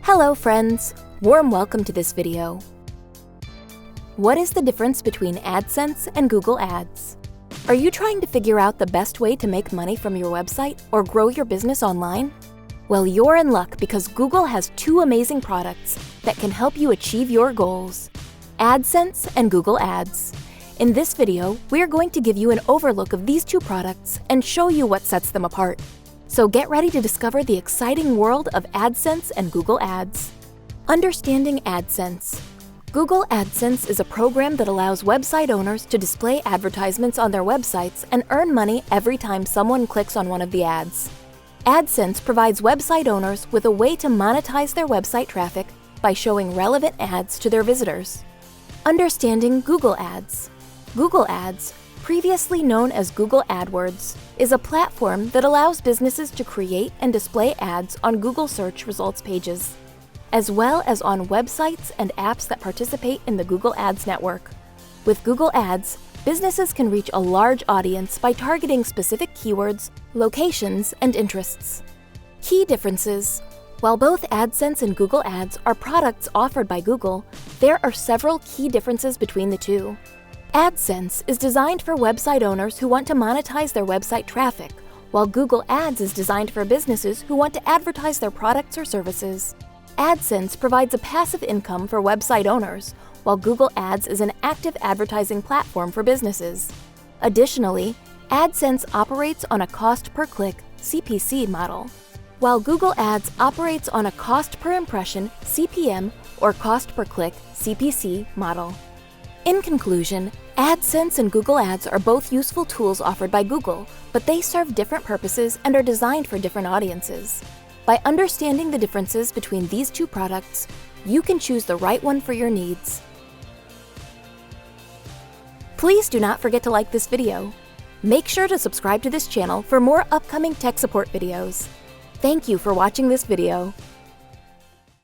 Hello friends! Warm welcome to this video. What is the difference between AdSense and Google Ads? Are you trying to figure out the best way to make money from your website or grow your business online? Well, you're in luck because Google has two amazing products that can help you achieve your goals: AdSense and Google Ads. In this video, we're going to give you an overlook of these two products and show you what sets them apart. So get ready to discover the exciting world of AdSense and Google Ads. Understanding AdSense. Google AdSense is a program that allows website owners to display advertisements on their websites and earn money every time someone clicks on one of the ads. AdSense provides website owners with a way to monetize their website traffic by showing relevant ads to their visitors. Understanding Google Ads. Google Ads, previously known as Google Adwords, is a platform that allows businesses to create and display ads on Google search results pages, as well as on websites and apps that participate in the Google Ads network. With Google Ads, businesses can reach a large audience by targeting specific keywords, locations, and interests. Key differences. While both AdSense and Google Ads are products offered by Google, there are several key differences between the two. AdSense is designed for website owners who want to monetize their website traffic, while Google Ads is designed for businesses who want to advertise their products or services. AdSense provides a passive income for website owners, while Google Ads is an active advertising platform for businesses. Additionally, AdSense operates on a cost-per-click (CPC) model, while Google Ads operates on a cost-per-impression (CPM) or cost-per-click (CPC) model. In conclusion, AdSense and Google Ads are both useful tools offered by Google, but they serve different purposes and are designed for different audiences. By understanding the differences between these two products, you can choose the right one for your needs. Please do not forget to like this video. Make sure to subscribe to this channel for more upcoming tech support videos. Thank you for watching this video.